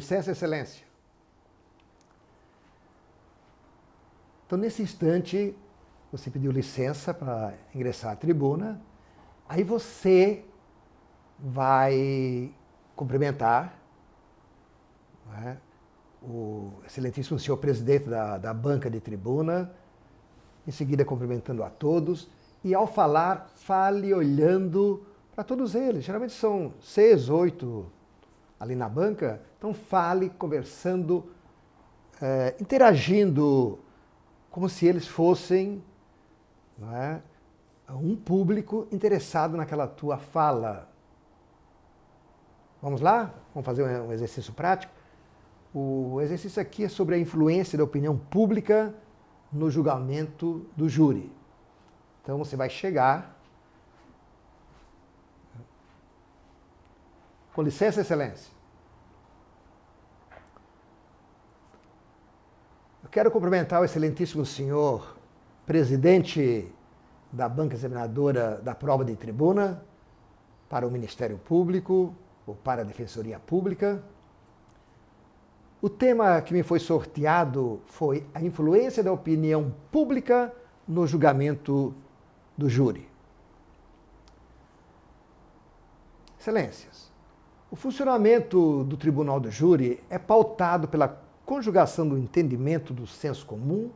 licença, excelência. Então, nesse instante, você pediu licença para ingressar à tribuna, aí você vai cumprimentar, né, o excelentíssimo senhor presidente da banca de tribuna, em seguida cumprimentando a todos, e ao falar, fale olhando para todos eles. Geralmente são 6, 8 ali na banca, então fale conversando, interagindo, como se eles fossem, não é, um público interessado naquela tua fala. Vamos lá? Vamos fazer um exercício prático? O exercício aqui é sobre a influência da opinião pública no julgamento do júri. Então você vai chegar. Com licença, excelência. Eu quero cumprimentar o excelentíssimo senhor presidente da banca examinadora da prova de tribuna para o Ministério Público ou para a Defensoria Pública. O tema que me foi sorteado foi a influência da opinião pública no julgamento do júri. Excelências, o funcionamento do Tribunal do Júri é pautado pela conjugação do entendimento do senso comum,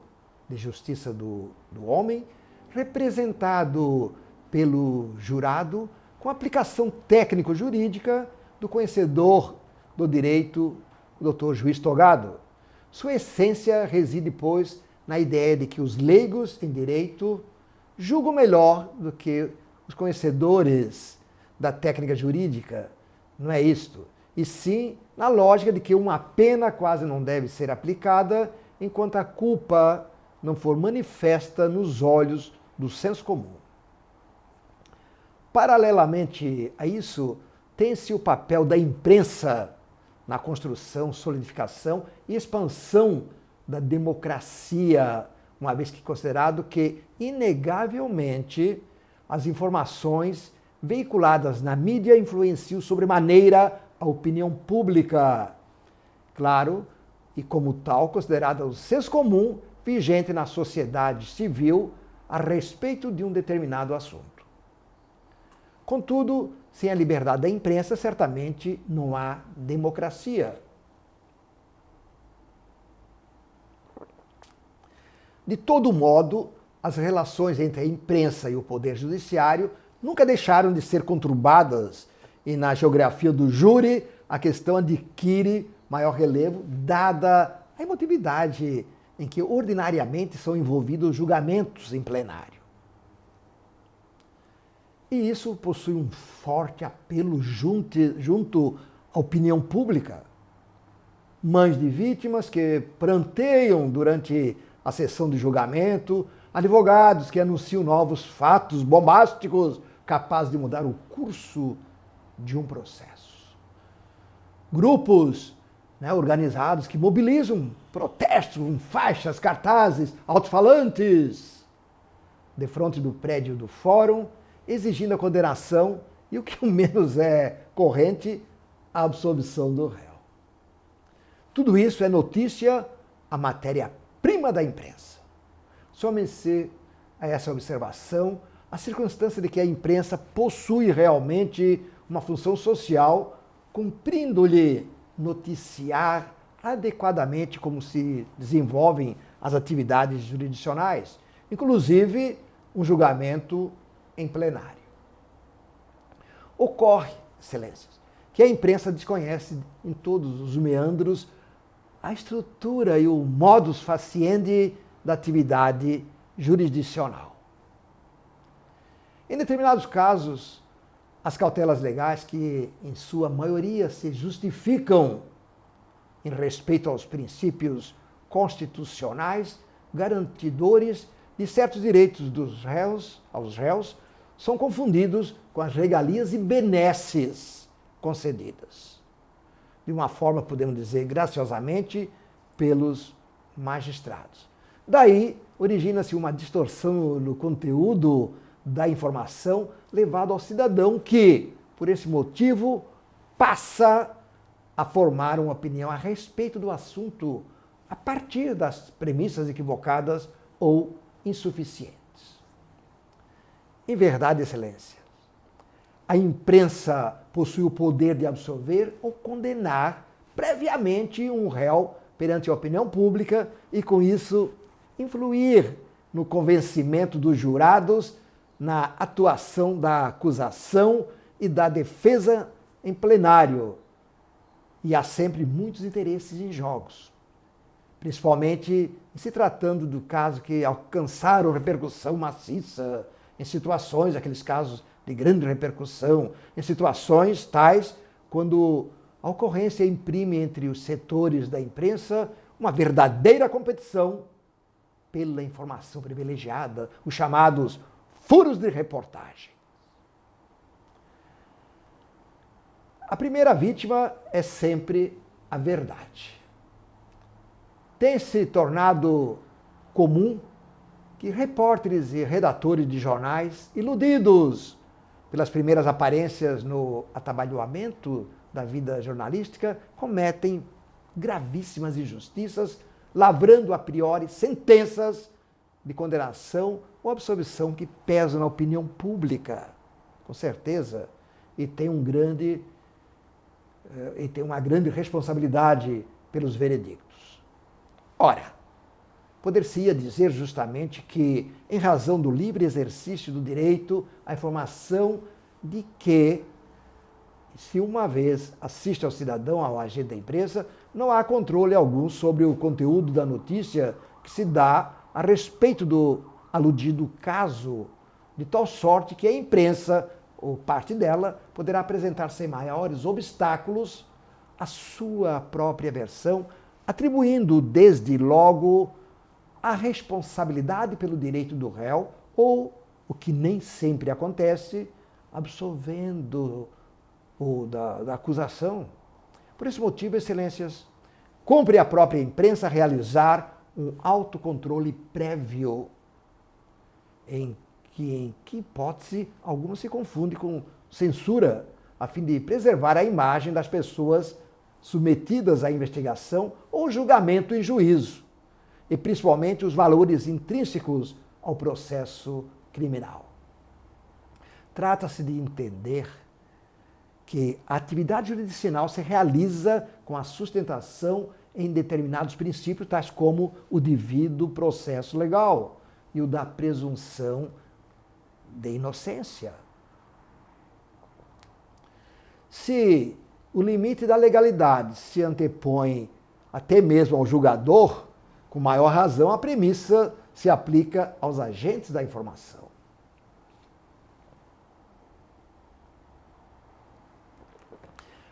de justiça do homem, representado pelo jurado, com aplicação técnico-jurídica do conhecedor do direito, o doutor Juiz Togado. Sua essência reside, pois, na ideia de que os leigos em direito julgam melhor do que os conhecedores da técnica jurídica. Não é isto. E sim na lógica de que uma pena quase não deve ser aplicada enquanto a culpa não for manifesta nos olhos do senso comum. Paralelamente a isso, tem-se o papel da imprensa na construção, solidificação e expansão da democracia, uma vez que considerado que, inegavelmente, as informações veiculadas na mídia influenciam sobremaneira a opinião pública. Claro, e como tal, considerada o senso comum vigente na sociedade civil a respeito de um determinado assunto. Contudo, sem a liberdade da imprensa, certamente não há democracia. De todo modo, as relações entre a imprensa e o poder judiciário nunca deixaram de ser conturbadas e na geografia do júri a questão adquire maior relevo dada a emotividade em que ordinariamente são envolvidos julgamentos em plenário. E isso possui um forte apelo junto à opinião pública. Mães de vítimas que pranteiam durante a sessão de julgamento, advogados que anunciam novos fatos bombásticos capazes de mudar o curso de um processo. Grupos organizados que mobilizam protestos em faixas, cartazes, alto-falantes defronte do prédio do fórum, exigindo a condenação e, o que o menos é corrente, a absolvição do réu. Tudo isso é notícia, a matéria-prima da imprensa. Soma-se a essa observação a circunstância de que a imprensa possui realmente uma função social, cumprindo-lhe noticiar adequadamente como se desenvolvem as atividades jurisdicionais, inclusive um julgamento em plenário. Ocorre, excelências, que a imprensa desconhece em todos os meandros a estrutura e o modus faciendi da atividade jurisdicional. Em determinados casos, as cautelas legais que, em sua maioria, se justificam em respeito aos princípios constitucionais garantidores de certos direitos dos réus, aos réus, são confundidos com as regalias e benesses concedidas. De uma forma, podemos dizer, graciosamente, pelos magistrados. Daí, origina-se uma distorção no conteúdo da informação levado ao cidadão que, por esse motivo, passa a formar uma opinião a respeito do assunto a partir das premissas equivocadas ou insuficientes. Em verdade, Excelência, a imprensa possui o poder de absolver ou condenar previamente um réu perante a opinião pública e, com isso, influir no convencimento dos jurados, na atuação da acusação e da defesa em plenário. E há sempre muitos interesses em jogos, principalmente em se tratando do caso que alcançaram repercussão maciça, em situações, aqueles casos de grande repercussão, em situações tais quando a ocorrência imprime entre os setores da imprensa uma verdadeira competição pela informação privilegiada, os chamados furos de reportagem. A primeira vítima é sempre a verdade. Tem se tornado comum que repórteres e redatores de jornais, iludidos pelas primeiras aparências no atabalhoamento da vida jornalística, cometem gravíssimas injustiças, lavrando a priori sentenças de condenação ou absolvição que pesam na opinião pública, com certeza, e tem uma grande responsabilidade pelos veredictos. Ora, poder-se-ia dizer justamente que, em razão do livre exercício do direito à informação, de que, se uma vez assiste ao cidadão, ao agente da imprensa, não há controle algum sobre o conteúdo da notícia que se dá a respeito do aludido caso, de tal sorte que a imprensa, ou parte dela, poderá apresentar sem maiores obstáculos a sua própria versão, atribuindo desde logo a responsabilidade pelo direito do réu ou, o que nem sempre acontece, absolvendo o da acusação. Por esse motivo, Excelências, cumpre à própria imprensa realizar um autocontrole prévio em que hipótese alguma se confunde com censura, a fim de preservar a imagem das pessoas submetidas à investigação ou julgamento em juízo, e principalmente os valores intrínsecos ao processo criminal. Trata-se de entender que a atividade jurisdicional se realiza com a sustentação em determinados princípios, tais como o devido processo legal e o da presunção de inocência. Se o limite da legalidade se antepõe até mesmo ao julgador, com maior razão a premissa se aplica aos agentes da informação.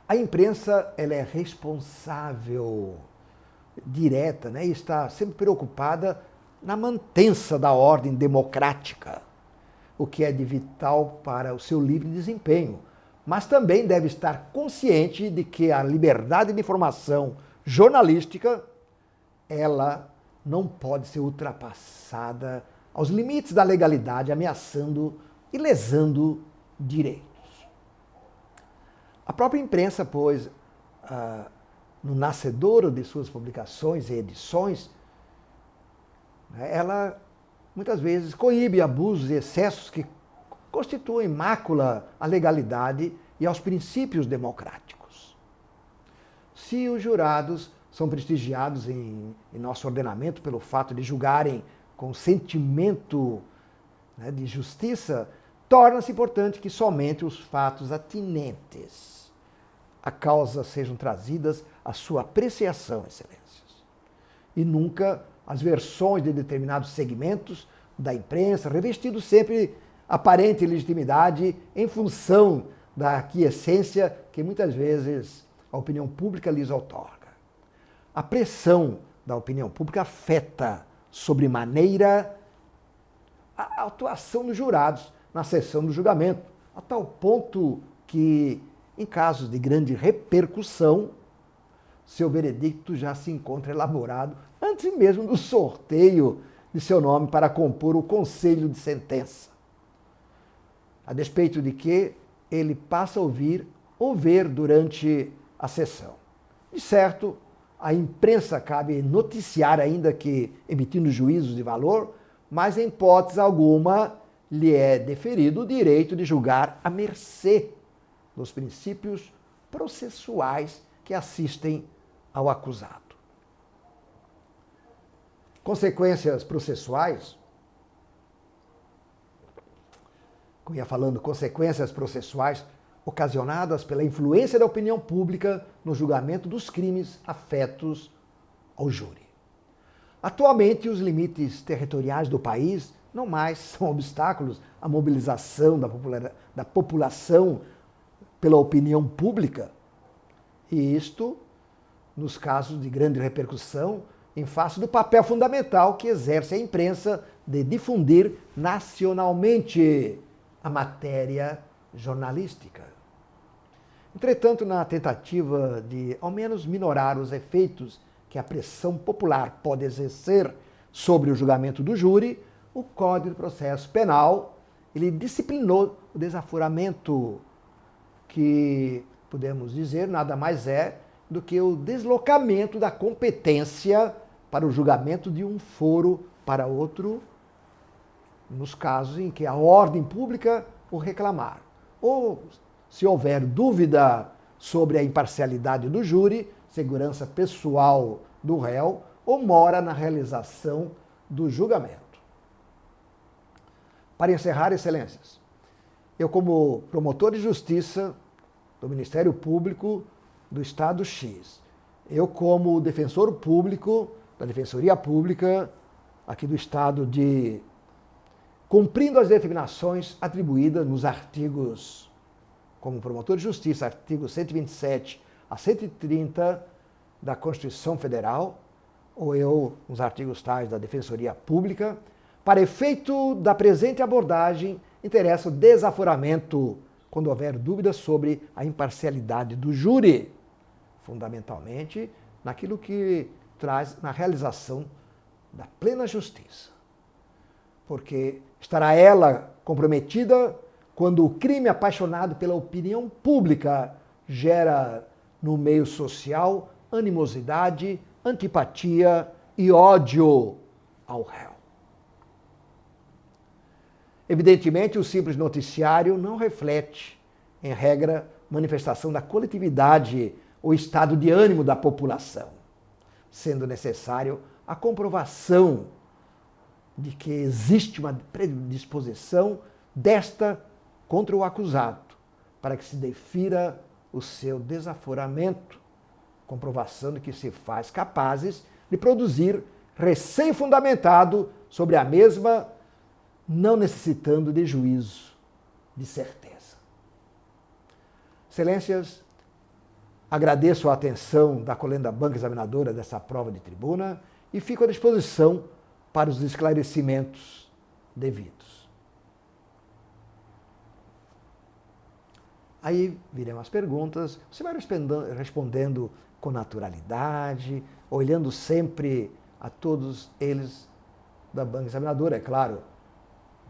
A imprensa ela é responsável direta, e está sempre preocupada na mantença da ordem democrática, o que é de vital para o seu livre desempenho, mas também deve estar consciente de que a liberdade de informação jornalística ela não pode ser ultrapassada aos limites da legalidade, ameaçando e lesando direitos. A própria imprensa, pois, no nascedouro de suas publicações e edições, ela muitas vezes coíbe abusos e excessos que constituem mácula à legalidade e aos princípios democráticos. Se os jurados são prestigiados em nosso ordenamento pelo fato de julgarem com sentimento de justiça, torna-se importante que somente os fatos atinentes à causa sejam trazidas à sua apreciação, Excelências, e nunca as versões de determinados segmentos da imprensa, revestidos sempre aparente legitimidade em função da aquiescência que muitas vezes a opinião pública lhes outorga. A pressão da opinião pública afeta sobremaneira a atuação dos jurados na sessão do julgamento, a tal ponto que, em casos de grande repercussão, seu veredicto já se encontra elaborado antes mesmo do sorteio de seu nome para compor o conselho de sentença, a despeito de que ele passa a ouvir ou ver durante a sessão. De certo, a imprensa cabe noticiar, ainda que emitindo juízos de valor, mas em hipótese alguma lhe é deferido o direito de julgar à mercê dos princípios processuais que assistem ao acusado. Consequências processuais, como ia falando, consequências processuais ocasionadas pela influência da opinião pública no julgamento dos crimes afetos ao júri. Atualmente, os limites territoriais do país não mais são obstáculos à mobilização da população pela opinião pública, e isto nos casos de grande repercussão, em face do papel fundamental que exerce a imprensa de difundir nacionalmente a matéria jornalística. Entretanto, na tentativa de, ao menos, minorar os efeitos que a pressão popular pode exercer sobre o julgamento do júri, o Código de Processo Penal ele disciplinou o desaforamento, que, podemos dizer, nada mais é do que o deslocamento da competência para o julgamento de um foro para outro, nos casos em que a ordem pública o reclamar, ou se houver dúvida sobre a imparcialidade do júri, segurança pessoal do réu ou mora na realização do julgamento. Para encerrar, excelências, eu, como promotor de justiça do Ministério Público do Estado X, eu, como defensor público da Defensoria Pública aqui do Estado de... cumprindo as determinações atribuídas nos artigos, como promotor de justiça, artigos 127 a 130 da Constituição Federal, ou eu, nos artigos tais da Defensoria Pública, para efeito da presente abordagem, interessa o desaforamento quando houver dúvidas sobre a imparcialidade do júri, fundamentalmente naquilo que traz na realização da plena justiça. Porque estará ela comprometida quando o crime apaixonado pela opinião pública gera no meio social animosidade, antipatia e ódio ao réu. Evidentemente, o simples noticiário não reflete, em regra, manifestação da coletividade ou estado de ânimo da população, sendo necessário a comprovação de que existe uma predisposição desta contra o acusado, para que se defira o seu desaforamento, comprovação de que se faz capazes de produzir recém-fundamentado sobre a mesma, não necessitando de juízo, de certeza. Excelências, agradeço a atenção da colenda banca examinadora dessa prova de tribuna e fico à disposição para os esclarecimentos devidos. Aí virão as perguntas, você vai respondendo com naturalidade, olhando sempre a todos eles da banca examinadora, é claro.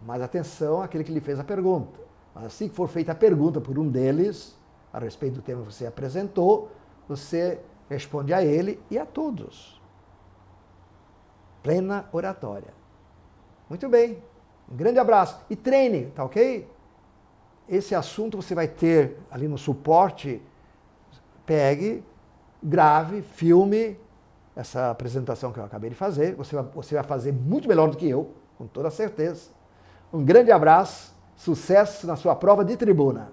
Mas atenção àquele que lhe fez a pergunta. Assim que for feita a pergunta por um deles, a respeito do tema que você apresentou, você responde a ele e a todos. Plena oratória. Muito bem. Um grande abraço. E treine, tá ok? Esse assunto você vai ter ali no suporte. Pegue, grave, filme essa apresentação que eu acabei de fazer. Você vai fazer muito melhor do que eu, com toda certeza. Um grande abraço, sucesso na sua prova de tribuna.